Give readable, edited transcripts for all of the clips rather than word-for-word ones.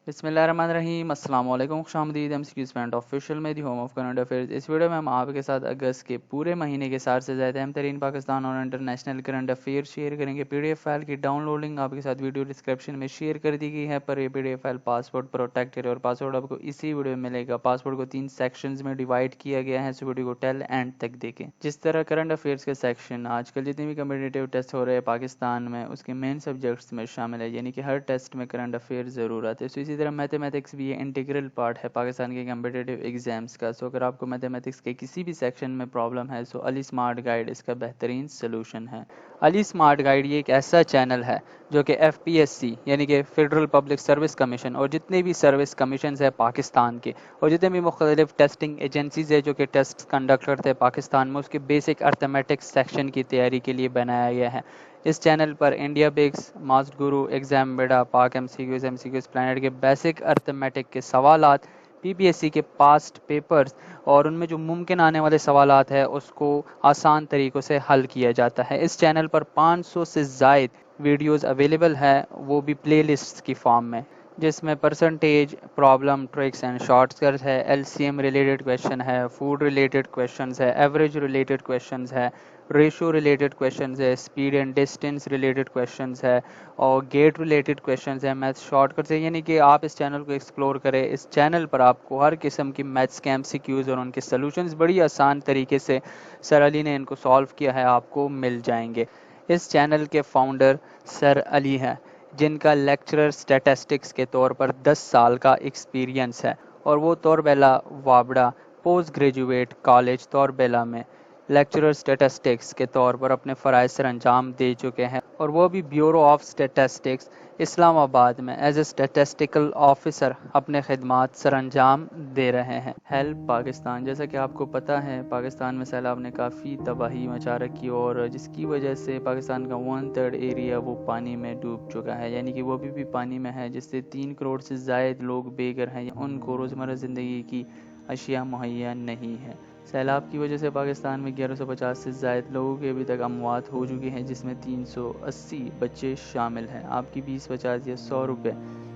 बिस्मिल्लाहिर्रहमानिर्रहीम अस्सलाम वालेकुम खुशामदीद एमसीक्यू स्टूडेंट ऑफिशियल में the home of current affairs. इस वीडियो में हम आपके साथ अगस्त के पूरे महीने के 60 से ज़्यादा अहम तरीन पाकिस्तान और इंटरनेशनल करंट अफेयर्स शेयर करेंगे। पीडीएफ फाइल की डाउनलोडिंग आपके साथ वीडियो डिस्क्रिप्शन में शेयर कर दी गई है, पर यह पीडीएफ फाइल पासवर्ड प्रोटेक्टेड है और पासवर्ड आपको इसी वीडियो में मिलेगा। पासवर्ड को 3 सेक्शंस में डिवाइड किया गया है, सो वीडियो को टेल एंड तक देखें। जिस तरह करंट अफेयर्स के सेक्शन आजकल जितने भी कम्पिटिटिव टेस्ट हो रहे हैं पाकिस्तान में, उसके मेन सब्जेक्ट्स में शामिल है, यानी कि हर टेस्ट में करंट अफेयर ज़रूरत है। सो इसी तरह मैथमेटिक्स भी ये इंटीग्रल पार्ट है पाकिस्तान के कम्पिटिटिव एग्जाम्स का। सो अगर आपको मैथमेटिक्स के किसी भी सेक्शन में प्रॉब्लम है, सो अली स्मार्ट गाइड इसका बेहतरीन सोल्यूशन है। अली स्मार्ट गाइड ये एक ऐसा चैनल है जो कि एफपीएससी यानी कि फेडरल पब्लिक सर्विस कमीशन और जितने भी सर्विस कमीशन है पाकिस्तान के और जितने भी मुख्तलिफ टेस्टिंग एजेंसीज है जो कि टेस्ट कंडक्ट करते हैं पाकिस्तान में, उसके बेसिक अर्थमेटिक्स सेक्शन की तैयारी के लिए बनाया गया है। इस चैनल पर इंडिया बिग्स, मास्ट गुरु, एग्जाम बेड़ा, पाक एमसीक्यूज प्लानट के बेसिक अर्थमेटिक के सवालात, पीपीएससी के पास्ट पेपर्स और उनमें जो मुमकिन आने वाले सवालात है उसको आसान तरीक़ों से हल किया जाता है। इस चैनल पर 500 से ज़ायद वीडियोस अवेलेबल है, वो भी प्लेलिस्ट की फॉर्म में, जिसमें percentage, problem, tricks and shortcuts है, एलसीएम रिलेटेड क्वेश्चन है, फूड रिलेटेड क्वेश्चंस है, एवरेज रिलेटेड क्वेश्चंस है, रेशो रिलेटेड क्वेश्चंस है, speed and distance related questions है और गेट रिलेटेड क्वेश्चंस है, मैथ्स शॉर्टकट्स है। यानी कि आप इस चैनल को एक्सप्लोर करें। इस चैनल पर आपको हर किस्म की मैथ्स के एमसीक्यूज़ और उनके सॉल्यूशंस बड़ी आसान तरीके से सर अली ने इनको सॉल्व किया है, आपको मिल जाएंगे। इस चैनल के फाउंडर सर अली हैं, जिनका लेक्चरर स्टैटिस्टिक्स के तौर पर 10 साल का एक्सपीरियंस है और वो तोरबेला वाबड़ा पोस्ट ग्रेजुएट कॉलेज तोरबेला में लेक्चरर स्टैटिस्टिक्स के तौर पर अपने फ़राइज़ सर अंजाम दे चुके हैं और वो भी ब्यूरो ऑफ स्टैटिस्टिक्स इस्लामाबाद में एज ए स्टैटिस्टिकल ऑफिसर अपने खिदमात सर अंजाम दे रहे हैं। हेल्प पाकिस्तान, जैसा कि आपको पता है पाकिस्तान में सैलाब ने काफ़ी तबाही मचा रखी और जिसकी वजह से पाकिस्तान का 1/3 एरिया वो पानी में डूब चुका है, यानी कि वो अभी भी पानी में है, जिससे 3 करोड़ से ज़ायद लोग बेघर हैं, उनको रोज़मर्रा ज़िंदगी की अशिया मुहैया नहीं है। सैलाब की वजह से पाकिस्तान में 1150 से ज़ायद लोगों की अभी तक अमवात हो चुकी हैं, जिसमें 380 बच्चे शामिल हैं। आपकी 20, 50 या 100 रुपये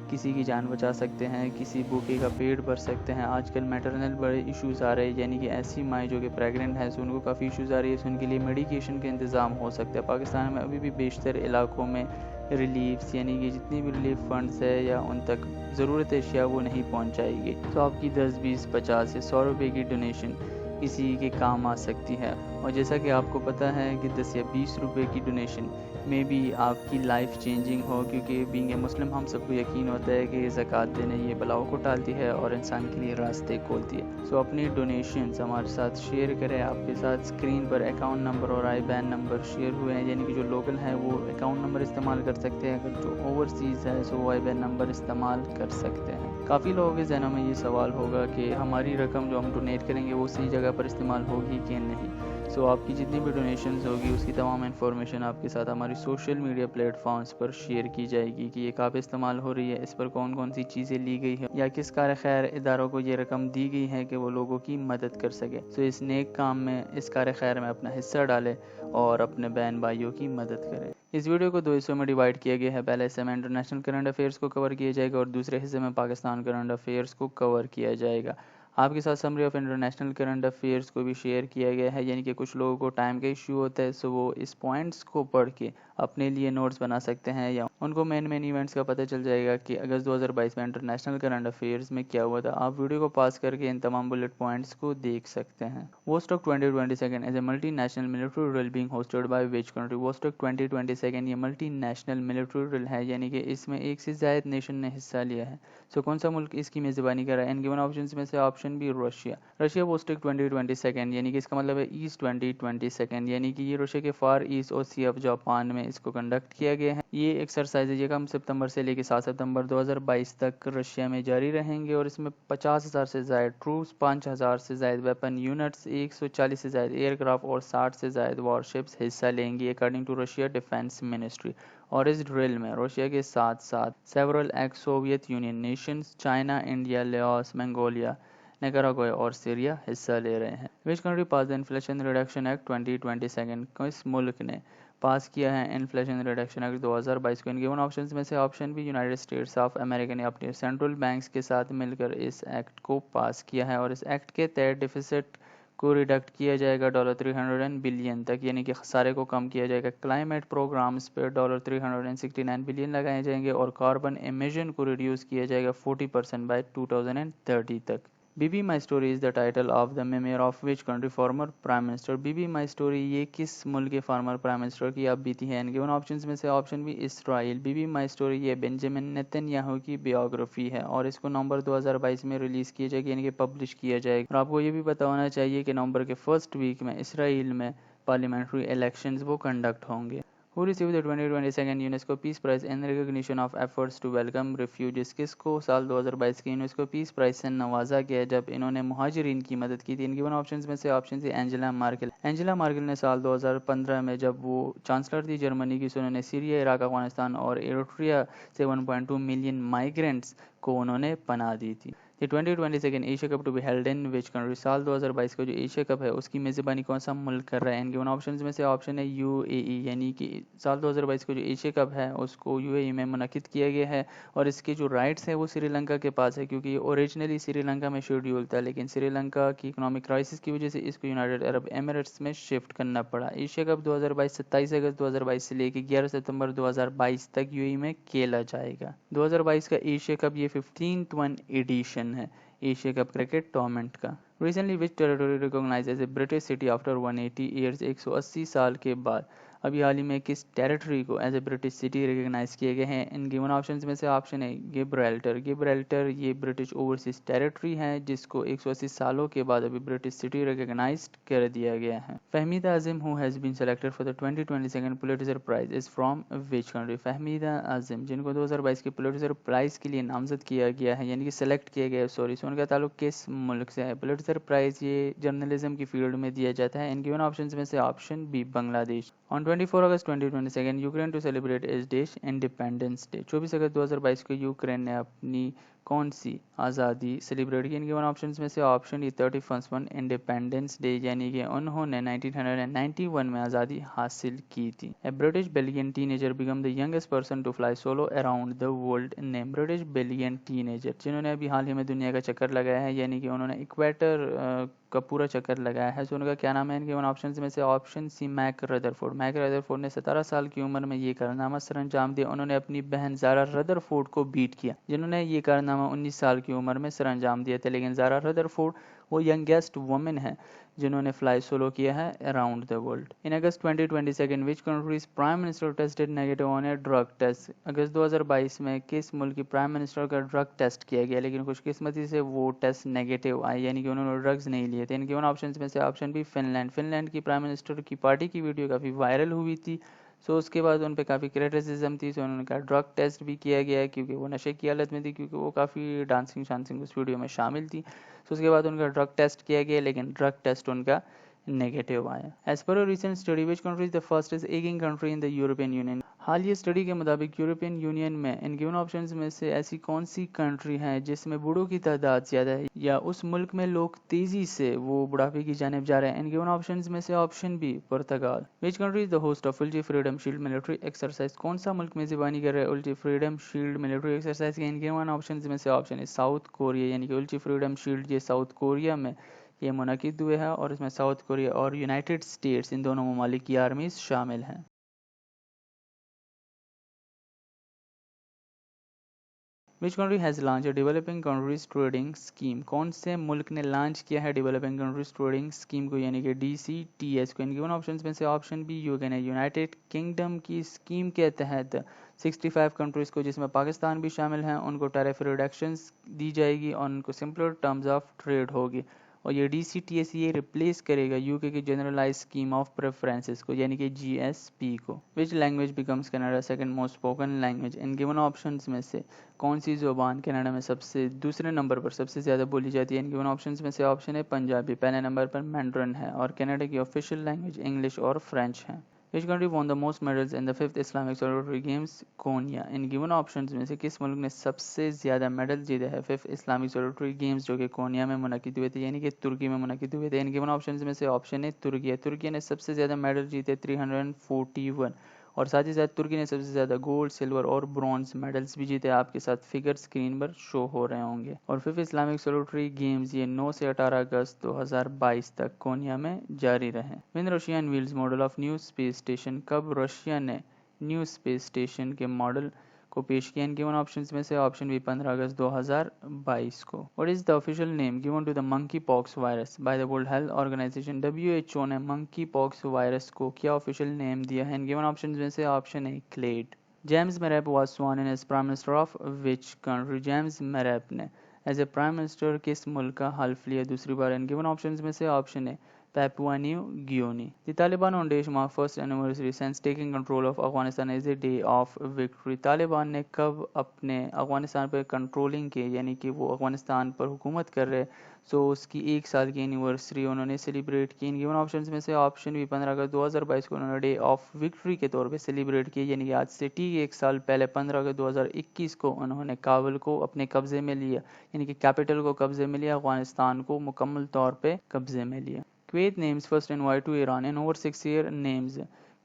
किसी की जान बचा सकते हैं, किसी भूखे का पेट भर सकते हैं। आजकल मैटरनल बड़े इश्यूज़ आ रहे हैं, यानी कि ऐसी माएँ जो कि प्रेग्नेंट हैं, सो उनको काफ़ी इश्यूज़ आ रही है, सो उनके लिए मेडिकेशन का इंतज़ाम हो सकता है। पाकिस्तान में अभी भी बेशतर इलाकों में रिलीफ्स यानी कि जितनी भी रिलीफ फंड्स है या उन तक ज़रूरत अशिया वो नहीं पहुँचाई गई। तो आपकी 10, 20, 50 या 100 रुपये की डोनेशन किसी के काम आ सकती है और जैसा कि आपको पता है कि 10 या 20 रुपये की डोनेशन में भी आपकी लाइफ चेंजिंग हो, क्योंकि बीइंग ए मुस्लिम हम सबको यकीन होता है कि ज़कात देने ये बलाओं को टालती है और इंसान के लिए रास्ते खोलती है। सो अपनी डोनेशंस हमारे साथ शेयर करें। आपके साथ स्क्रीन पर अकाउंट नंबर और आईबैन नंबर शेयर हुए हैं, यानी कि जो लोकल है वो अकाउंट नंबर इस्तेमाल कर सकते हैं, अगर जो ओवरसीज़ है सो वो आईबैन नंबर इस्तेमाल कर सकते हैं। काफ़ी लोगों के जहनों में ये सवाल होगा कि हमारी रकम जो हम डोनेट करेंगे वो सही जगह पर इस्तेमाल होगी कि नहीं। सो आपकी जितनी भी डोनेशंस होगी उसकी तमाम इन्फॉर्मेशन आपके साथ हमारी सोशल मीडिया प्लेटफॉर्म्स पर शेयर की जाएगी कि ये कहाँ इस्तेमाल हो रही है, इस पर कौन कौन सी चीज़ें ली गई है या किस कार खैर इदारों को ये रकम दी गई है कि वो लोगों की मदद कर सके। सो इस नेक काम में, इस कार खैर में अपना हिस्सा डालें और अपने बहन भाइयों की मदद करें। इस वीडियो को 2 हिस्सों में डिवाइड किया गया है। पहले हिस्से में इंटरनेशनल करंट अफेयर्स को कवर किया जाएगा और दूसरे हिस्से में पाकिस्तान करंट अफेयर्स को कवर किया जाएगा। आपके साथ summary of international current affairs को भी शेयर किया गया है, यानी कि कुछ लोगों को टाइम का इशू होता है, सो वो इस पॉइंट्स को पढ़ के अपने लिए नोट्स बना सकते हैं या उनको मेन इवेंट्स का पता चल जाएगा कि अगस्त 2022 में इंटरनेशनल करंट अफेयर्स में क्या हुआ था। आप वीडियो को पास करके इन तमाम बुलेट पॉइंट्स को देख सकते हैं। Vostok 2022 as a multi national military drill being hosted by which country. Vostok 2022 ये मल्टी नेशनल मिलिट्री ड्रिल है, यानी कि इसमें एक से ज़ायद नेशन ने हिस्सा लिया है। सो कौन सा मुल्क इसकी मेज़बानी कर रहा है? एंड गिवन ऑप्शन में से option B Russia. Russia Vostok 2022 यानी कि इसका मतलब है ईस्ट 2022, यानी कि ये रशिया के फार ईस्ट और सी ऑफ जापान में इसको कंडक्ट किया गया है। ये एक्सरसाइज ये कम सितंबर से लेकर 7 सितंबर 2022 तक रशिया में जारी रहेंगे और इसमें 50,000 से ज़ायद ट्रूप्स, 5,000 से ज़ायद वेपन यूनिट्स, 140 से ज़ायद एयरक्राफ्ट और 60 से ज़ायद वॉरशिप्स हिस्सा लेंगी according to Russia defence ministry. और इस ड्रिल में रशिया के साथ साथ several ex Soviet Union nations, China, India, Laos, Mongolia, Nicaragua और सीरिया हिस्सा ले रहे हैं। Which country pass the inflation reduction act 2022? किस मुल्क ने पास किया है इन्फ्लेशन रिडक्शन एक्ट 2022 को? इन गिवन ऑप्शंस में से option B United States of America ने अपने सेंट्रल बैंक्स के साथ मिलकर इस एक्ट को पास किया है और इस एक्ट के तहत डिफिसिट को रिडक्ट किया जाएगा $300 बिलियन तक, यानी कि खसारे को कम किया जाएगा। क्लाइमेट प्रोग्राम्स पर $369 बिलियन लगाए जाएंगे और कार्बन एमिशन को रिड्यूस किया जाएगा 40% बाय 2030 तक। Bibi my story is the title of the memoir of which country former prime minister? Bibi my story ये किस मुल्क के फॉर्मर प्राइम मिनिस्टर की आप बीती है? गिवन ऑप्शंस में से option B Israel. Bibi my story ये बेंजामिन नेतन्याहू की बायोग्राफी है और इसको नवंबर 2022 में रिलीज़ किया जाएगा, यानी कि पब्लिश किया जाएगा। और आपको ये भी पता होना चाहिए कि नवंबर के फर्स्ट वीक में इसराइल में पार्लियामेंट्री इलेक्शंस वो कंडक्ट होंगे। Who received the 2022 UNESCO peace prize in recognition of efforts to welcome refugees? किसको साल 2022 के यूनेस्को पीस प्राइज से नवाजा गया जब इन्होंने मुहाजिरीन की मदद की थी? इन गिवन ऑप्शंस में से option C Angela Merkel. Angela Merkel ने साल 2015 में जब वो चांसलर थी जर्मनी की, उन्होंने सीरिया, इराक, अफगानिस्तान और एरिट्रिया से 1.2 मिलियन माइग्रेंट्स को उन्होंने पनाह दी थी। The 2022 Asia cup to be held in which country? साल 2022 का जो एशिया कप है उसकी मेज़बानी कौन सा मुल्क कर रहा है? इन गिवन ऑप्शंस में से ऑप्शन है यूएई, यानी कि साल 2022 का जो एशिया कप है उसको यूएई में मुनक्किद किया गया है और इसके जो राइट्स है वो श्रीलंका के पास है, क्योंकि ये ओरिजिनली श्रीलंका में शेड्यूल था, लेकिन श्रीलंका की इकोनॉमिक क्राइसिस की वजह से इसको यूनाइटेड अरब एमिरेट्स में शिफ्ट करना पड़ा। एशिया कप 2022 27 अगस्त 2022 से लेकर 11 सितंबर 2022 तक यूएई में खेला जाएगा। 2022 का एशिया कप ये 15th वन एडिशन है एशिया कप क्रिकेट टूर्नामेंट का। Recently which territory recognise as a British city after 180 years? 180 साल के बाद अभी हाल ही में किस टेरिटरी को as a British city recognise किए गए हैं? इन गिवन ऑप्शंस में से ऑप्शन है गिब्राल्टर। गिब्राल्टर ये ब्रिटिश ओवरसीज टेरिटरी है जिसको 180 सालों के बाद अभी ब्रिटिश सिटी रिकॉग्नाइज कर दिया गया है। Fahmida Azim who has been selected for the 2022 Pulitzer prize is from which country? Fahmida Azim जिनको 2022 के पुलिट्जर प्राइज के लिए नामजद किया गया है, यानी कि सेलेक्ट किया गया है, सॉरी, उनका ताल्लुक किस मुल्क से है? पुलिट्जर प्राइज ये जर्नलिज्म की फील्ड में दिया जाता है। इन गिवन ऑप्शंस में से ऑप्शन बी बांग्लादेश। ऑन 24 अगस्त 2022 Ukraine to celebrate is dish independence day? 24 अगस्त 2022 को यूक्रेन ने अपनी कौन सी आज़ादी सेलिब्रेट की? इन गिवन ऑप्शंस में से option E 31st one independence day, यानी कि उन्होंने 1991 में आज़ादी हासिल की थी। A British Belgian teenager become the youngest person to fly solo around the world name? British Belgian teenager जिन्होंने अभी हाल ही में दुनिया का चक्कर लगाया है, यानी कि उन्होंने इक्वेटर का पूरा चक्कर लगाया है, तो उनका क्या नाम है? इनके ऑप्शंस में से option C Mac Rutherford. Mac Rutherford ने 17 साल की उम्र में ये कारनामा सर अंजाम दिया। उन्होंने अपनी बहन जारा रदरफोर्ड को बीट किया, जिन्होंने ये कारनामा 19 साल की उम्र में सर अंजाम दिया था। लेकिन जारा रदरफोर्ड वो यंगेस्ट वुमेन है जिन्होंने फ्लाई सोलो किया है around the world. In August 2022 which country's prime minister tested negative on a drug test? अगस्त 2022 में किस मुल्क की प्राइम मिनिस्टर का ड्रग टेस्ट किया गया, लेकिन खुशकिस्मती से वो टेस्ट नेगेटिव आए, यानी कि उन्होंने ड्रग्स नहीं लिए थे। इनके ऑप्शंस में से ऑप्शन बी फिनलैंड। फिनलैंड की प्राइम मिनिस्टर की पार्टी की वीडियो काफ़ी वायरल हुई थी, सो उसके बाद उन पे काफ़ी क्रिटिसिज्म थी, सो उन्होंने कहा ड्रग टेस्ट भी किया गया है, क्योंकि वो नशे की हालत में थी, क्योंकि वो काफ़ी डांसिंग शांसिंग उस वीडियो में शामिल थी। सो उसके बाद उनका ड्रग टेस्ट किया गया, लेकिन ड्रग टेस्ट उनका नेगेटिव आया। As per a recent study which country is the first ageing country in the European union? हालिया स्टडी के मुताबिक यूरोपियन यूनियन में इन गिवन ऑप्शंस में से ऐसी कौन सी कंट्री है जिसमें बूढ़ों की तादाद ज़्यादा है, या उस मुल्क में लोग तेज़ी से वो बुढ़ापे की जानिब जा रहे हैं? इन गिवन ऑप्शंस में से option B Portugal. Which country is the host of Ulchi freedom shield military exercise? कौन सा मुल्क मेज़बानी कर रहा है उल्टी फ्रीडम शील्ड मिलिट्री एक्सरसाइज के? इन गिवन ऑप्शंस में से ऑप्शन है साउथ कोरिया, यानी कि उल्टी फ्रीडम शील्ड ये साउथ कोरिया में ये मुनक़िद हुए हैं और इसमें साउथ कोरिया और यूनाइटेड स्टेट्स इन दोनों ममालिक की आर्मीज शामिल हैं। Which country has launch developing countries trading scheme? कौन से मुल्क ने लॉन्च किया है डेवलपिंग कंट्रीज ट्रेडिंग स्कीम को, यानी कि DCTS को? इन गिवन ऑप्शंस में से ऑप्शन बी यूके ने। यूनाइटेड किंगडम की स्कीम के तहत 65 कंट्रीज़ को, जिसमें पाकिस्तान भी शामिल हैं, उनको टैरिफ रिडक्शंस दी जाएगी और उनको सिंपलर टर्म्स ऑफ ट्रेड होगी। और ये DCTS ये रिप्लेस करेगा यूके की जनरलाइज स्कीम ऑफ प्रेफरेंसेस को, यानी कि GSP को। Which language becomes Canada second most spoken language? In given options में से कौन सी ज़ुबान कनाडा में सबसे दूसरे नंबर पर सबसे ज़्यादा बोली जाती है? इन गिवन ऑप्शंस में से ऑप्शन है पंजाबी, पहले नंबर पर मैंड्रिन है और कनाडा की ऑफिशियल लैंग्वेज इंग्लिश और फ्रेंच है। विच country won the most medals in the 5th Islamic solitary games cornea. In given options में से किस मुल्क ने सबसे ज़्यादा मेडल जीते हैं 5th इस्लामिक सोलिटरी गेम्स जो कि कोनिया में मुनक़िद हुए थे, यानी कि तुर्की में मुनक़िद हुए थे। इन गिवन ऑप्शंस में से ऑप्शन ए तुर्की है। तुर्की ने सबसे ज़्यादा मेडल जीते 341, और साथ ही साथ तुर्की ने सबसे ज़्यादा गोल्ड, सिल्वर और ब्रॉन्ज मेडल्स भी जीते। आपके साथ फिगर स्क्रीन पर शो हो रहे होंगे। और 5th इस्लामिक सोलिटरी गेम्स ये 9 से 18 अगस्त 2022 तक कोनिया में जारी रहे। Win Russia unveils model of new space station. कब रशिया ने न्यू स्पेस स्टेशन के मॉडल को पेश किया। इन गिवन ऑप्शंस में से ऑप्शन बी 15 अगस्त 2022 को। What is the official name given to the monkeypox virus by the World Health Organisation. WHO ने मंकी पॉक्स वायरस को क्या ऑफिशियल नेम दिया है। इन गिवन ऑप्शंस में से ऑप्शन ए क्लेड। James Marape was sworn in as prime minister of which country. James Marape ने as ए prime minister किस मुल्क का हल्फ लिया दूसरी बार। इन गिवन ऑप्शंस में से option A Papua New Guinea. The Taliban on Desh mark first anniversary since taking control of Afghanistan is a day of victory. Taliban ने कब अपने अफगानिस्तान पर कंट्रोलिंग की, यानी कि वो अफगानिस्तान पर हुकूमत कर रहे, सो उसकी 1 साल की एनिवर्सरी उन्होंने सेलिब्रेट की। इन गिवन ऑप्शंस में से ऑप्शन भी 15 अगस्त 2022 को उन्होंने डे ऑफ विक्ट्री के तौर पे सेलिब्रेट किया, यानी कि आज से ठीक 1 साल पहले 15 अगस्त 2021 को उन्होंने काबुल को अपने कब्जे में लिया, यानी कि कैपिटल को कब्जे में लिया, अफगानिस्तान को मुकम्मल तौर पे कब्जे में लिया। Kuwait names first envoy to Iran in over 6 year names.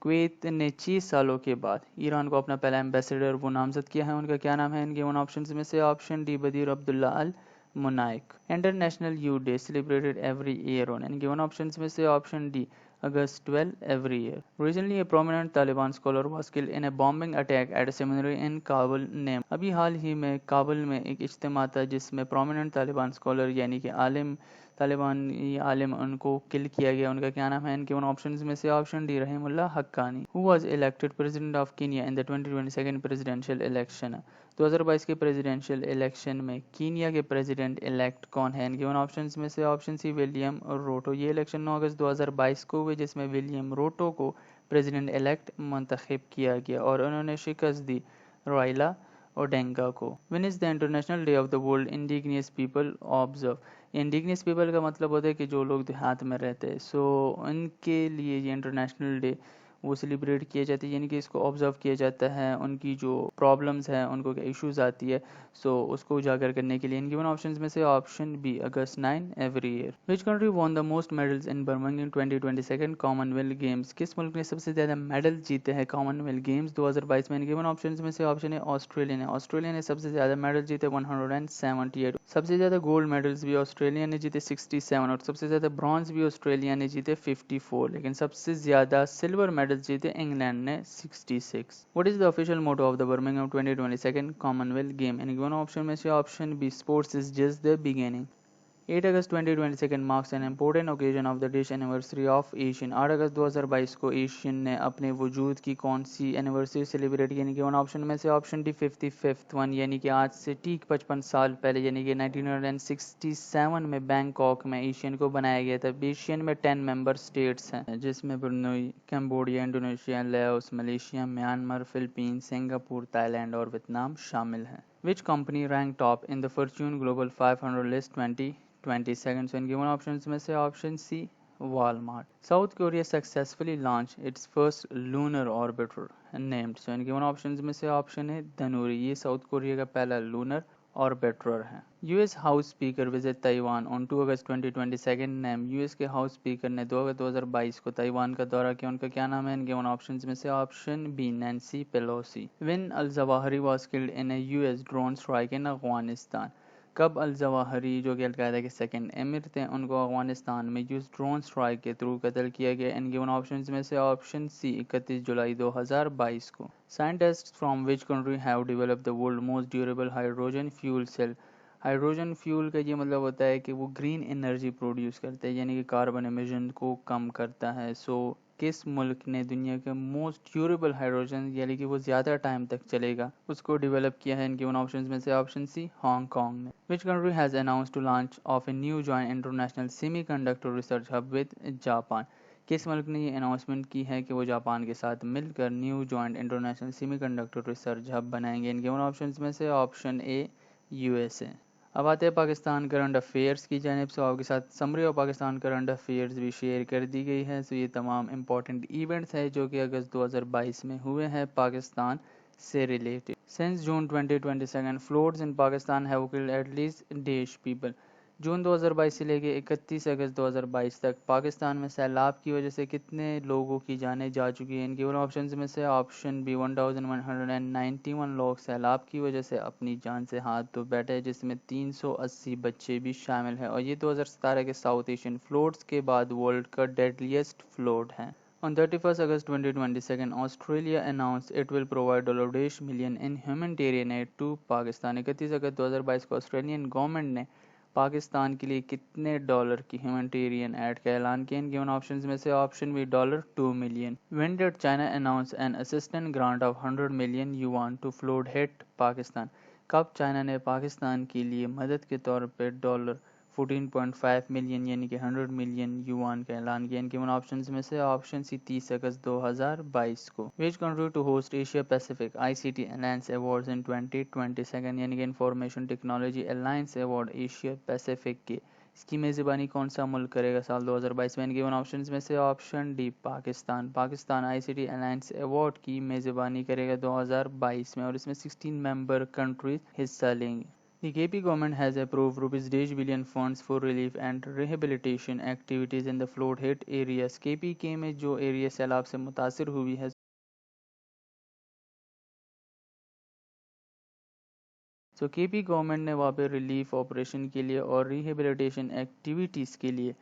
Kuwait ने 6 सालों के बाद ईरान को अपना पहला एम्बेसडर वो नामजद किया है। उनका क्या नाम है। इनके वन ऑप्शंस में से option D Badr Abdullah Al Munaikh. International youth day celebrated every year on. इनके वन ऑप्शंस में से option D August 12 every year. Recently, a prominent Taliban scholar was killed in a bombing attack at a seminary in Kabul. Name. अभी हाल ही में काबुल में एक इज्तिमा था जिसमें प्रोमिनेंट तालिबान स्कॉलर यानी कि आलिम तालिबानी आलिम उनको किल किया गया। उनका क्या नाम है। इनके उन ऑप्शंस में से option D Rahimullah Haqqani. Who was elected president of Kenya in the 2022 presidential election. 2022 के प्रेसिडेंशियल इलेक्शन में कीनिया के प्रेसिडेंट इलेक्ट कौन है। इनके उन ऑप्शंस में से ऑप्शन सी विलियम रोटो। ये इलेक्शन 9 अगस्त 2022 को हुए जिसमें विलियम रोटो को प्रेसिडेंट इलेक्ट मंतखब किया गया और उन्होंने शिकस्त दी राइला ओडेंगा को। When is the international day of the world indigenous people observe. Indigenous people का मतलब होता है कि जो लोग देहात में रहते हैं, सो उनके लिए ये इंटरनेशनल डे वो सेलिब्रेट किए जाते हैं, यानी कि इसको ऑब्जर्व किया जाता है। उनकी जो प्रॉब्लम्स हैं, उनको क्या इश्यूज आती है, सो उसको उजागर करने के लिए। इन गिवन ऑप्शंस में से option B August 9 every year. Which country won the most medals in Birmingham 2022 Commonwealth Games. किस मुल्क ने सबसे ज्यादा मेडल जीते हैं कॉमनवेल्थ गेम्स 2022 में। इन गिवन ऑप्शंस में से ऑप्शन है ऑस्ट्रेलिया ने। ऑस्ट्रेलिया ने सबसे ज्यादा मेडल जीते 178। सबसे ज्यादा गोल्ड मेडल्स भी ऑस्ट्रेलिया ने जीते 67 और सबसे ज्यादा ब्रॉन्ज भी ऑस्ट्रेलिया ने जीते 54, लेकिन सबसे ज्यादा सिल्वर मेडल जीते इंग्लैंड ने 66। What is the official motto of the Birmingham 2022 Commonwealth game. In given option में से option B sports is just the beginning. 8 August 2022 marks an important occasion of the dish anniversary of Asian. 8 अगस्त 2022 को Asian ने अपने वजूद की कौन सी anniversary celebrate की। यानी कि उन ऑप्शन में से ऑप्शन डी 55th वन, यानी कि आज से ठीक 55 साल पहले, यानी कि 1967 में बैंकॉक में एशियन को बनाया गया था। एशियन में 10 मेंबर स्टेट्स हैं जिसमें Brunei, Cambodia, Indonesia, Laos, Malaysia, Myanmar, Philippines, Singapore, Thailand और वियतनाम शामिल हैं। Which company ranked top in the Fortune Global 500 list 2022? So in given options में से option C Walmart. South Korea successfully launched its first lunar orbiter named. So in given options में से option है धनुरी। ये south Korea का पहला lunar orbiter है। US House Speaker visit Taiwan on 2 August 2022 name. US के हाउस स्पीकर ने 2 अगस्त 2022 को ताइवान का दौरा किया। उनका क्या नाम है। इनके उन ऑप्शंस में से option B Nancy Pelosi. When Al Zawahiri was killed in a US drone strike in Afghanistan. कब अल जवाहिरी जो कि अलकायदा के सेकंड एमिर थे उनको अफगानिस्तान में यूएस ड्रोन स्ट्राइक के थ्रू कत्ल किया गया। इनके उन ऑप्शंस में से ऑप्शन सी 31 जुलाई 2022 को। Scientists from which country have developed the world most durable hydrogen fuel cell. Hydrogen fuel का ये मतलब होता है कि वो ग्रीन एनर्जी प्रोड्यूस करते हैं, यानी कि कार्बन एमिशन को कम करता है। सो किस मुल्क ने दुनिया के मोस्ट ड्यूरेबल हाइड्रोजन, यानी कि वो ज़्यादा टाइम तक चलेगा, उसको डेवलप किया है। इनके उन ऑप्शंस में से ऑप्शन सी हांगकांग ने। Which country has announced to launch of a new joint international semiconductor research hub with Japan. किस मुल्क ने ये अनाउंसमेंट की है कि वो जापान के साथ मिलकर new joint international semiconductor research hub बनाएंगे। इनके उन ऑप्शंस में से ऑप्शन ए यूएसए। अब आते हैं पाकिस्तान करंट अफेयर्स की जानिब से। आपके साथ summary of Pakistan current affairs भी शेयर कर दी गई है। तो ये तमाम इंपॉर्टेंट इवेंट्स हैं जो कि अगस्त 2022 में हुए हैं पाकिस्तान से related. Since June 2022 floods in Pakistan have killed at least dash people. June 2022 से लेकर 31 अगस्त 2022 तक पाकिस्तान में सैलाब की वजह से कितने लोगों की जानें जा चुकी हैं। इनके ऑप्शन में से ऑप्शन बी 1191 लोग सैलाब की वजह से अपनी जान से हाथ धो बैठे, जिसमें 380 बच्चे भी शामिल हैं। और ये 2017 के साउथ एशियन फ्लोड्स के बाद वर्ल्ड का डेडलीस्ट फ्लोड है। On 31st August 2022, Australia announced it will provide $1 million in humanitarian aid to Pakistan। 31 अगस्त 2022 को ऑस्ट्रेलियन गवर्नमेंट ने पाकिस्तान के लिए कितने डॉलर की ह्यूमैनिटेरियन एड का ऐलान किया। गिवन ऑप्शंस में से option B $2 million। When did China announce an assistance grant of 100 million yuan to flood hit Pakistan? कब चाइना ने पाकिस्तान के लिए मदद के तौर पर $14.5 मिलियन यानी कि 100 मिलियन युआन का ऐलान किया। इनके ऑप्शंस में से ऑप्शन सी 30 अगस्त 2022 को। Which country to host Asia Pacific ICT alliance awards in 2022 यानी कि information technology alliance award Asia Pacific के इसकी मेज़बानी कौन सा मुल्क करेगा साल 2022 में। इनके ऑप्शंस में से option D Pakistan. Pakistan ICT alliance award की मेज़बानी करेगा 2022 में और इसमें 16 मेंबर कंट्रीज हिस्सा लेंगे। The KP government has approved ₹1 billion funds for relief and rehabilitation activities in the flood hit areas। KPK में जो एरिया सैलाब से मुतासिर हुई है केपी गवर्नमेंट ने वहाँ पे रिलीफ ऑपरेशन के लिए और रिहेबिलिटेशन एक्टिविटीज़ के लिए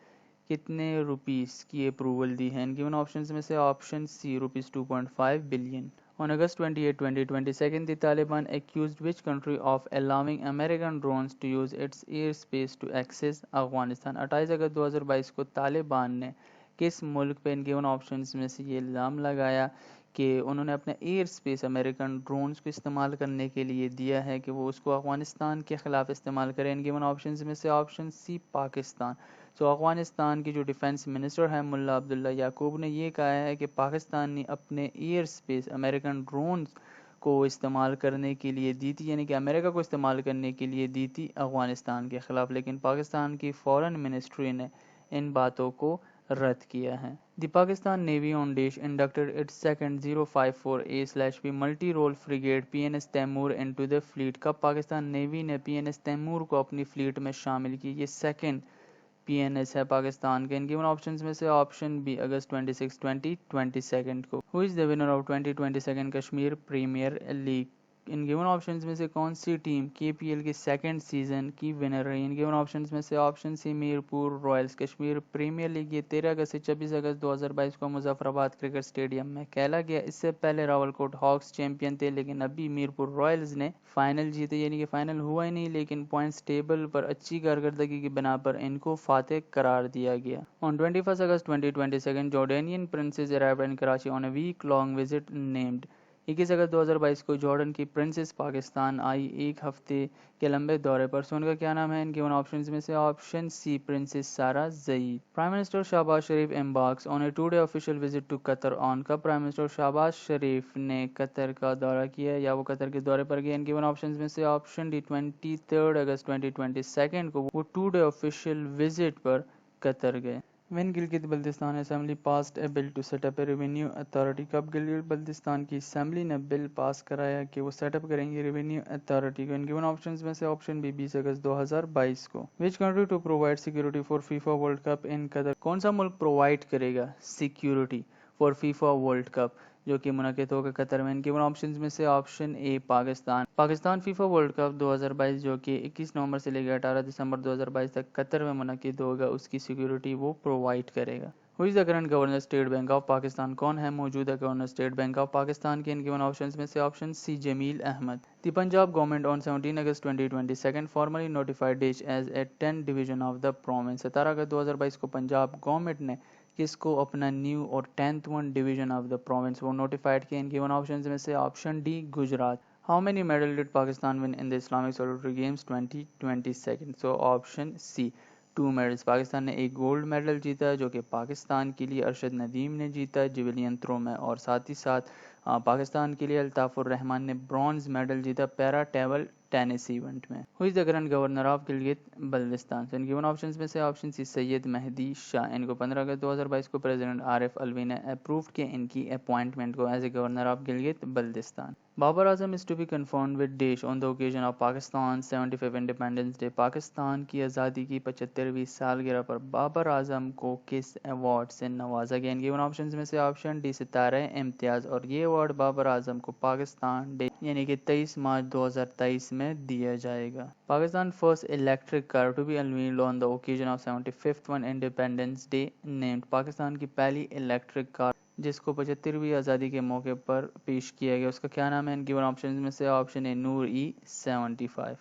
कितने रुपीस की अप्रूवल दी है। गिवन ऑप्शंस में से option C ₹2.5 billion. On August 28, 2022, the Taliban accused which country of allowing American drones to use its airspace to access Afghanistan। 28 अगस्त 2022 को तालिबान ने किस मुल्क पे इनके उन ऑप्शंस में से ये इल्ज़ाम लगाया कि उन्होंने अपने एयर स्पेस अमेरिकन ड्रोन्स को इस्तेमाल करने के लिए दिया है कि वो उसको अफ़गानिस्तान के ख़िलाफ़ इस्तेमाल करें। इनके उन ऑप्शंस में से ऑप्शन सी पाकिस्तान। अफ़गानिस्तान की जो डिफेंस मिनिस्टर है मुल्ला अब्दुल्ला याकूब ने ये कहा है कि पाकिस्तान ने अपने एयर स्पेस अमेरिकन ड्रोन्स को इस्तेमाल करने के लिए दी थी, यानी कि अमेरिका को इस्तेमाल करने के लिए दी थी अफ़गानिस्तान के ख़िलाफ़, लेकिन पाकिस्तान की फ़ॉरेन मिनिस्ट्री ने इन बातों को रद्द किया है। The Pakistan Navy on Daesh inducted its second 054A/P multi-role frigate PNS Taimur into the fleet। कब पाकिस्तान नेवी ने PNS तैमूर को अपनी फ्लीट में शामिल की। ये सेकंड PNS है पाकिस्तान के। इनके ऑप्शंस में से ऑप्शन बी अगस्त 26, 2022 को। Who is the winner of 2022 Kashmir premier league. In given options में से कौन सी टीम KPL के सेकंड सीजन की विनर रही। इन गिवन ऑप्शंस में से option C Mirpur royals. Kashmir premier league ये 13 अगस्त से 26 अगस्त 2022 को मुजफ्फराबाद क्रिकेट स्टेडियम में खेला गया। इससे पहले रावलकोट हॉक्स चैंपियन थे, लेकिन अभी मीरपुर रॉयल्स ने फाइनल जीते, यानी कि फाइनल हुआ ही नहीं, लेकिन पॉइंट्स टेबल पर अच्छी कारकर्दगी की बिना पर इनको फातेह करार दिया गया। On 21 August 2022 Jordanian princess arrived in Karachi on a week long visit named. 21 अगस्त 2022 को जॉर्डन की प्रिंसेस पाकिस्तान आई एक हफ्ते के लंबे दौरे पर। उनका क्या नाम है। इनके उन ऑप्शंस में से option C princess Sarah Zayed. Prime minister Shehbaz Sharif embarks on a 2-day official visit to Qatar on. कब प्राइम मिनिस्टर शहबाज शरीफ ने कतर का दौरा किया या वो कतर के दौरे पर गए। इनके उन ऑप्शंस में से ऑप्शन डी 23 अगस्त 2022 को वो 2-day ऑफिशियल विजिट पर कतर गए। When Gilgit Baltistan assembly passed a bill to set up a revenue authority. कब गिलगित बल्तिस्तान की असेंबली ने बिल पास कराया कि वो सेटअप करेंगे रेवेन्यू अथॉरिटी को। इनके वन ऑप्शंस में से ऑप्शन बी 20 अगस्त 2022 को। Which country to provide security for FIFA World Cup in Qatar. कौन सा मुल्क प्रोवाइड करेगा security for FIFA World Cup जो कि मुनक़िद होगा कतर में। इनके ऑप्शंस में से ऑप्शन ए पाकिस्तान फीफा वर्ल्ड कप 2022 जो कि 21 नवंबर से लेकर 18 दिसंबर 2022 तक कतर में मुनक़िद होगा, उसकी सिक्योरिटी वो प्रोवाइड करेगा। Who is the current governor State Bank of Pakistan. कौन है मौजूदा governor State Bank of Pakistan के। इनके ऑप्शंस में से option C Jamil Ahmed. The Punjab government on 17 August 2022 formally notified dash as a 10 division of the province. 17 अगस्त 2022 को पंजाब गवर्नमेंट ने किसको अपना न्यू और 10th one division of the province वो नोटिफाइड किया। इनके ऑप्शंस में से option D Gujrat. How many medal did Pakistan win in the Islamic Solidarity Games 2022। Option C 2 medals. Pakistan ने एक गोल्ड मेडल जीता जो कि पाकिस्तान के लिए अरशद नदीम ने जीता जिवलियन थ्रो में, और साथ ही साथ पाकिस्तान के लिए अल्ताफ़ुर रहमान ने ब्रॉन्ज मेडल जीता पैरा टेबल टेनेसी इवेंट में। Who is the current governor of Gilgit Baltistan? In given options में से ऑप्शन सी सैयद मेहदी शाह। इनको 15 अगस्त 2022 को प्रेसिडेंट आरिफ अलवी ने अप्रूव किया इनकी अपॉइंटमेंट को as a governor of Gilgit Baltistan. Babar Azam is to be confirmed with Desh on the occasion of Pakistan's 75th Independence Day। Pakistan की आज़ादी की 75वीं सालगिरह पर बाबर आजम को किस अवार्ड से नवाजा गया? गिवन ऑप्शंस में से ऑप्शन डी सितारे इम्तियाज, और ये अवार्ड बाबर आजम को पाकिस्तान डे यानी कि 23 मार्च 2023 में दिया जाएगा। Pakistan first electric car to be unveiled on the occasion of 75th independence day named. Pakistan की पहली इलेक्ट्रिक कार जिसको 75वीं आज़ादी के मौके पर पेश किया गया उसका क्या नाम है? गिवन ऑप्शन में से option A Noor E75।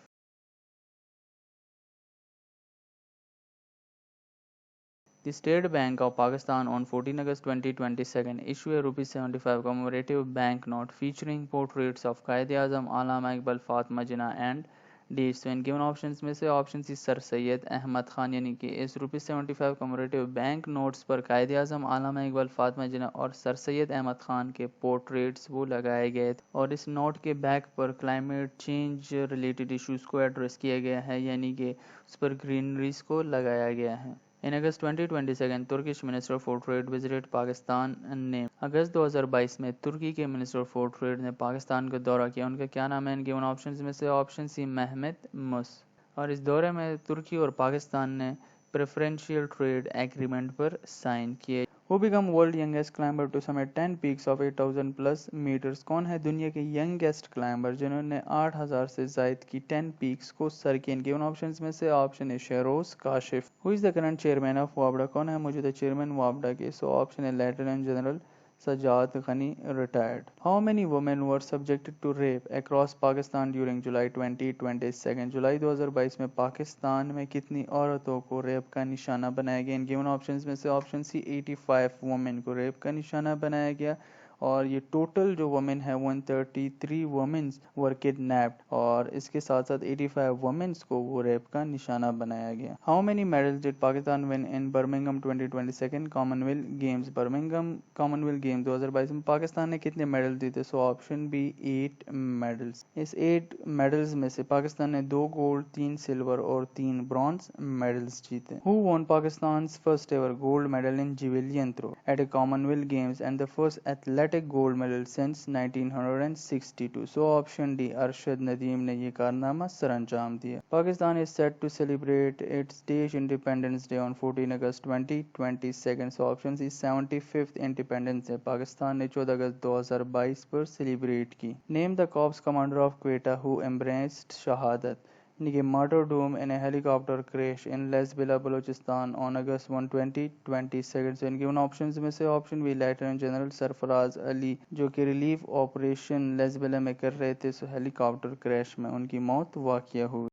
The State Bank of Pakistan on 14 August 2022 issued a ₹75 commemorative banknote featuring portraits of Quaid-e-Azam, Allama Iqbal, Fatma Jinnah and Desh। So in given options में से option C sir Syed Ahmad Khan, यानी कि इस ₹75 कमोरेटिव bank notes पर कायद आज़म, आलमा इकबाल, फातिमा जिन्ना और sir Syed Ahmad Khan के portraits वो लगाए गए थे, और इस नोट के बैक पर क्लाइमेट चेंज रिलेटेड इश्यूज़ को एड्रेस किया गया है, यानी कि उस पर ग्रीनरीज को लगाया गया है। इन August 2022 Turkish minister for trade visited Pakistan ने अगस्त 2022 में तुर्की के मिनिस्टर फॉर ट्रेड ने पाकिस्तान का दौरा किया। उनका क्या नाम है? इन गिवन ऑप्शंस में से ऑप्शन सी मेहमेत मुस। और इस दौरे में तुर्की और पाकिस्तान ने प्रेफरेंशियल ट्रेड एग्रीमेंट पर साइन किए। Who become world youngest climber to summit 10 peaks of 8,000 plus meters? कौन है दुनिया के यंगेस्ट क्लाइंबर जिन्होंने 8,000 से जायद की 10 पीक्स को सर किया? गिवन ऑप्शंस में से option A Sheroz Kashif. Who is the current chairman of वाबडा? कौन है मौजूदा चेयरमैन वाबडा के? So option A lieutenant general Sajjad Ghani retired. How many women were subjected to rape across Pakistan during July 2022? जुलाई 2022 में पाकिस्तान में कितनी औरतों को रेप का निशाना बनाया गया? इन गिवन ऑप्शंस में से ऑप्शन सी 85 वुमेन को रेप का निशाना बनाया गया, और ये टोटल जो वुमेन है 133 वुमेन्स वर किडनैप्ड, और इसके साथ साथ 85 वुमेन्स को वो रेप का निशाना बनाया गया। How many medals did Pakistan win in Birmingham 2022 Commonwealth Games? Birmingham Commonwealth game 2022 में पाकिस्तान ने कितने मेडल जीते? So option B 8 medals. इस 8 मेडल्स में से पाकिस्तान ने 2 गोल्ड, 3 सिल्वर और 3 ब्रॉन्ज मेडल्स जीते। Who won Pakistan first ever gold medal in javelin throw at a Commonwealth Games and the first athletic gold medal since 1962? So option D Arshad Nadeem ने ये कारनामा सर अंजाम दिया। Pakistan is set to celebrate its देश independence day on 14 August 2022। So option C 75th independence day Pakistan ने 14 अगस्त 2022 पर celebrate की। Name the corps commander of Quetta who embraced शहादत, यानी कि martyrdom in a helicopter crash in Lesbila, Balochistan on August 1, 2022। इनके उन options में से option B lieutenant general Sarfraz Ali, जो कि रिलीफ ऑपरेशन लेस्बिला में कर रहे थे, हेलीकॉप्टर क्रैश में उनकी मौत वाक़या हुई।